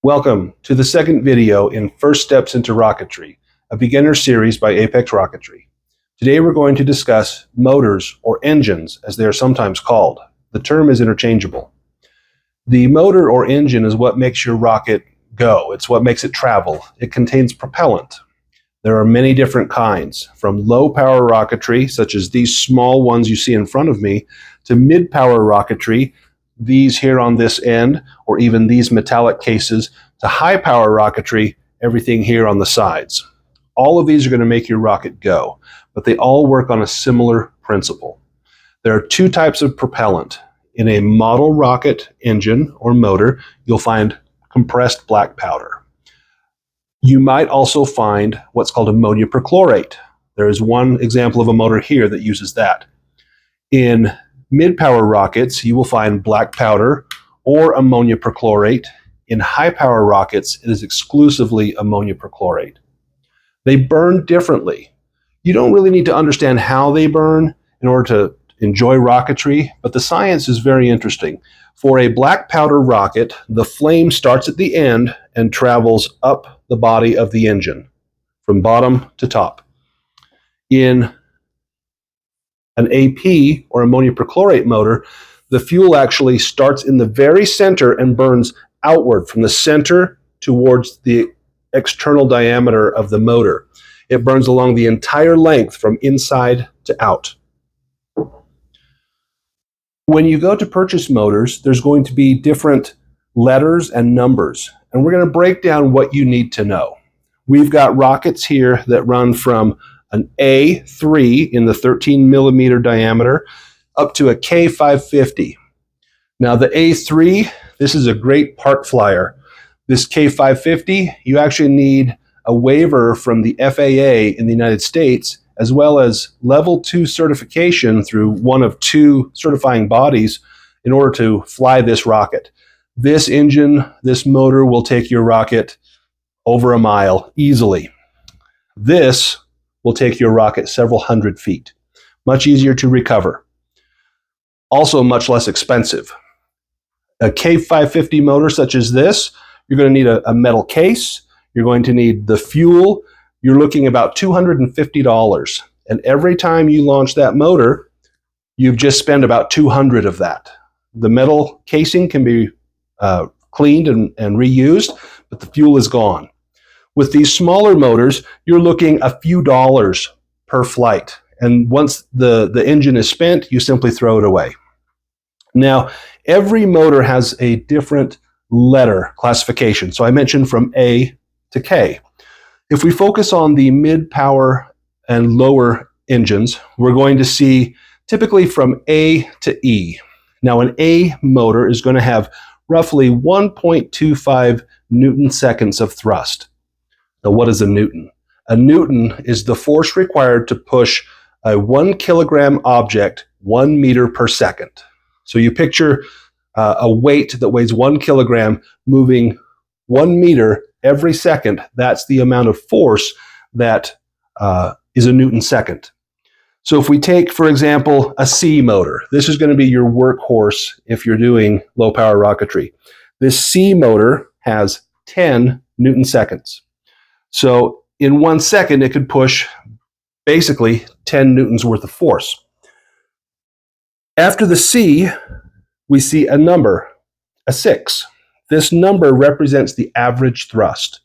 Welcome to the second video in First Steps Into Rocketry, a beginner series by Apex Rocketry. Today we're going to discuss motors, or engines as they are sometimes called. The term is interchangeable. The motor or engine is what makes your rocket go. It's what makes it travel. It contains propellant. There are many different kinds, from low-power rocketry, such as these small ones you see in front of me, to mid-power rocketry, these here on this end, or even these metallic cases, to high-power rocketry, everything here on the sides. All of these are going to make your rocket go, but they all work on a similar principle. There are two types of propellant. In a model rocket engine or motor, you'll find compressed black powder. You might also find what's called ammonia perchlorate. There is one example of a motor here that uses that. In mid-power rockets, you will find black powder or ammonia perchlorate. In high-power rockets, it is exclusively ammonia perchlorate. They burn differently. You don't really need to understand how they burn in order to enjoy rocketry, but the science is very interesting. For a black powder rocket, the flame starts at the end and travels up the body of the engine, from bottom to top. In an AP, or ammonia perchlorate motor, the fuel actually starts in the very center and burns outward from the center towards the external diameter of the motor. It burns along the entire length from inside to out. When you go to purchase motors, there's going to be different letters and numbers, and we're going to break down what you need to know. We've got rockets here that run from an A3 in the 13 millimeter diameter up to a K550. Now the A3, this is a great park flyer. This K550, you actually need a waiver from the FAA in the United States, as well as level 2 certification through one of two certifying bodies in order to fly this rocket. This engine, this motor will take your rocket over a mile easily. This will take your rocket several hundred feet. Much easier to recover. Also much less expensive. A K550 motor such as this, you're going to need a metal case. You're going to need the fuel. You're looking about $250. And every time you launch that motor, you've just spent about 200 of that. The metal casing can be cleaned and reused, but the fuel is gone. With these smaller motors, you're looking a few dollars per flight. And once the engine is spent, you simply throw it away. Now, every motor has a different letter classification. So I mentioned from A to K. If we focus on the mid-power and lower engines, we're going to see typically from A to E. Now, an A motor is going to have roughly 1.25 Newton seconds of thrust. Now, what is a Newton? A Newton is the force required to push a 1 kilogram object 1 meter per second. So you picture a weight that weighs 1 kilogram moving 1 meter every second. That's the amount of force that is a Newton second. So if we take, for example, a C motor, this is going to be your workhorse if you're doing low power rocketry. This C motor has 10 Newton seconds. So in 1 second, it could push basically 10 newtons worth of force. After the C, we see a number, a 6. This number represents the average thrust.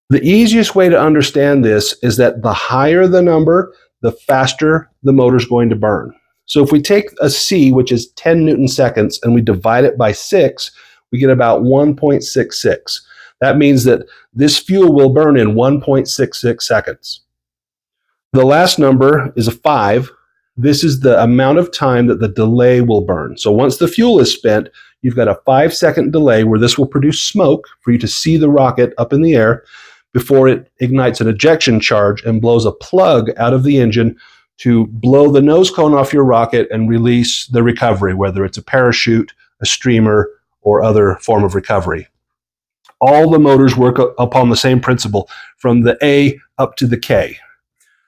The easiest way to understand this is that the higher the number, the faster the motor's going to burn. So if we take a C, which is 10 Newton seconds, and we divide it by 6, we get about 1.66. That means that this fuel will burn in 1.66 seconds. The last number is a 5. This is the amount of time that the delay will burn. So once the fuel is spent, you've got a 5-second delay where this will produce smoke for you to see the rocket up in the air before it ignites an ejection charge and blows a plug out of the engine to blow the nose cone off your rocket and release the recovery, whether it's a parachute, a streamer, or other form of recovery. All the motors work upon the same principle from the A up to the K.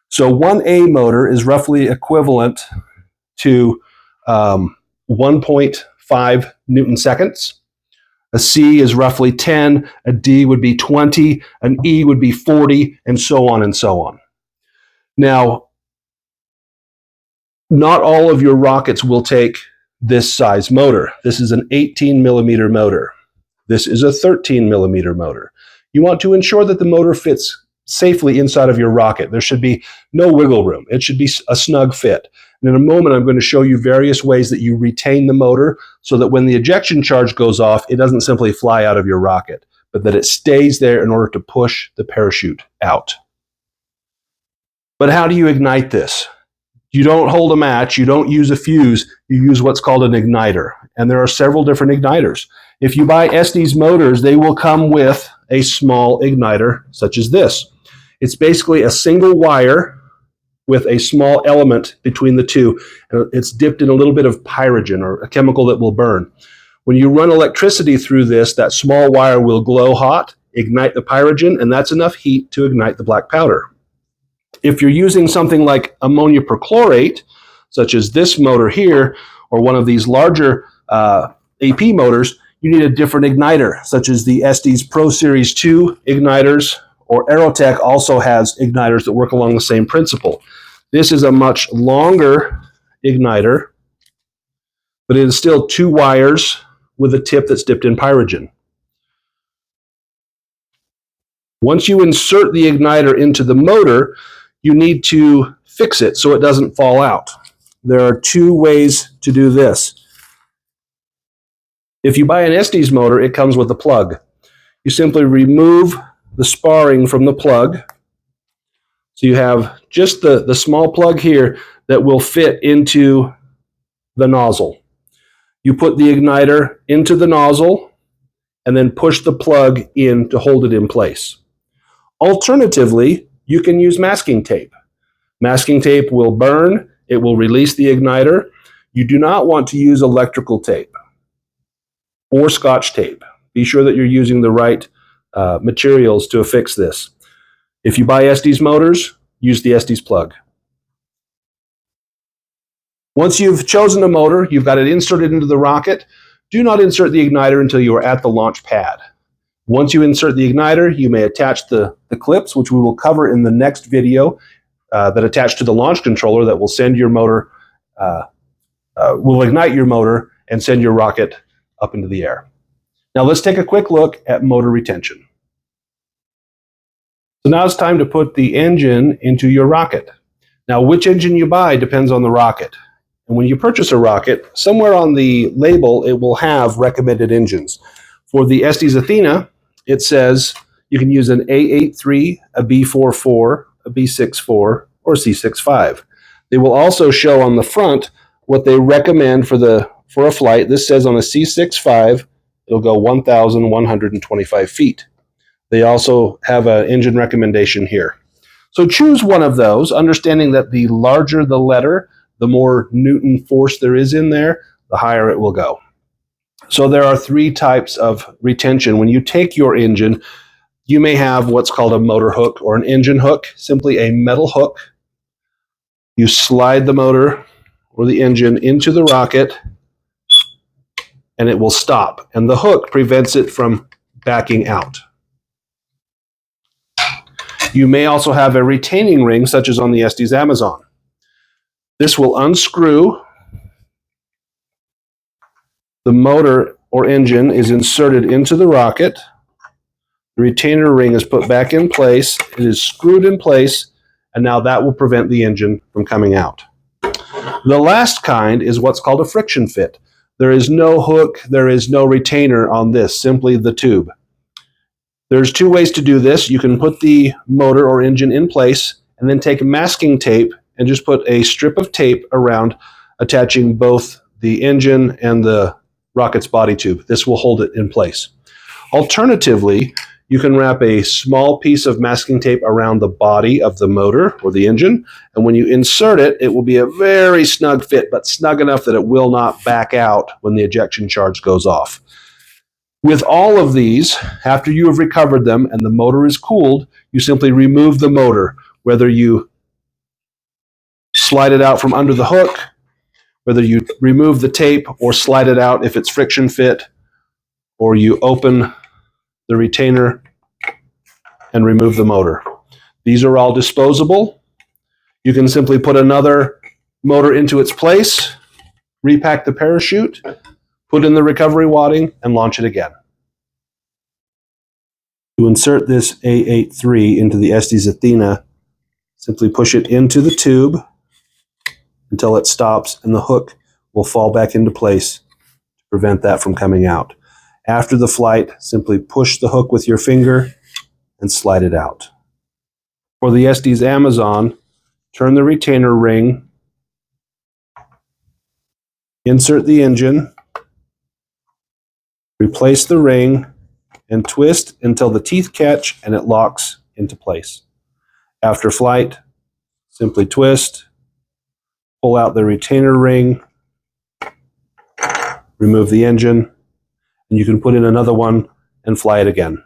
So one A motor is roughly equivalent to 1.5 Newton seconds. A C is roughly 10, a D would be 20, an E would be 40, and so on and so on. Now, not all of your rockets will take this size motor. This is an 18 millimeter motor. This is a 13 millimeter motor. You want to ensure that the motor fits safely inside of your rocket. There should be no wiggle room. It should be a snug fit. And in a moment, I'm going to show you various ways that you retain the motor so that when the ejection charge goes off, it doesn't simply fly out of your rocket, but that it stays there in order to push the parachute out. But how do you ignite this? You don't hold a match, you don't use a fuse, you use what's called an igniter. And there are several different igniters. If you buy Estes motors, they will come with a small igniter such as this. It's basically a single wire with a small element between the two. It's dipped in a little bit of pyrogen, or a chemical that will burn. When you run electricity through this, that small wire will glow hot, ignite the pyrogen, and that's enough heat to ignite the black powder. If you're using something like ammonia perchlorate, such as this motor here, or one of these larger AP motors, you need a different igniter, such as the Estes Pro Series 2 igniters, or Aerotech also has igniters that work along the same principle. This is a much longer igniter, but it is still two wires with a tip that's dipped in pyrogen. Once you insert the igniter into the motor, you need to fix it so it doesn't fall out. There are two ways to do this. If you buy an Estes motor, it comes with a plug. You simply remove the sparring from the plug. So you have just the small plug here that will fit into the nozzle. You put the igniter into the nozzle and then push the plug in to hold it in place. Alternatively, you can use masking tape. Masking tape will burn, it will release the igniter. You do not want to use electrical tape or Scotch tape. Be sure that you're using the right materials to affix this. If you buy Estes motors, use the Estes plug. Once you've chosen a motor, you've got it inserted into the rocket, do not insert the igniter until you are at the launch pad. Once you insert the igniter, you may attach the clips, which we will cover in the next video, that attach to the launch controller that will send your motor, will ignite your motor and send your rocket up into the air. Now let's take a quick look at motor retention. So now it's time to put the engine into your rocket. Now which engine you buy depends on the rocket. And when you purchase a rocket, somewhere on the label it will have recommended engines. For the Estes Athena, it says you can use an A83, a B44, a B64, or C65. They will also show on the front what they recommend for a flight. This says on a C65, it'll go 1,125 feet. They also have an engine recommendation here. So choose one of those, understanding that the larger the letter, the more Newton force there is in there, the higher it will go. So there are three types of retention. When you take your engine, you may have what's called a motor hook or an engine hook, simply a metal hook. You slide the motor or the engine into the rocket, and it will stop. And the hook prevents it from backing out. You may also have a retaining ring, such as on the Estes Amazon. This will unscrew. The motor or engine is inserted into the rocket. The retainer ring is put back in place. It is screwed in place, and now that will prevent the engine from coming out. The last kind is what's called a friction fit. There is no hook, there is no retainer on this, simply the tube. There's two ways to do this. You can put the motor or engine in place and then take masking tape and just put a strip of tape around, attaching both the engine and the rocket's body tube. This will hold it in place. Alternatively, you can wrap a small piece of masking tape around the body of the motor or the engine, and when you insert it, it will be a very snug fit, but snug enough that it will not back out when the ejection charge goes off. With all of these, after you have recovered them and the motor is cooled, you simply remove the motor, whether you slide it out from under the hook, whether you remove the tape or slide it out if it's friction fit, or you open the retainer and remove the motor. These are all disposable. You can simply put another motor into its place, repack the parachute, put in the recovery wadding, and launch it again. To insert this A83 into the Estes Athena, simply push it into the tube until it stops, and the hook will fall back into place to prevent that from coming out. After the flight, simply push the hook with your finger and slide it out. For the Estes Amazon, turn the retainer ring, insert the engine, replace the ring, and twist until the teeth catch and it locks into place. After flight, simply twist, pull out the retainer ring, remove the engine, and you can put in another one and fly it again.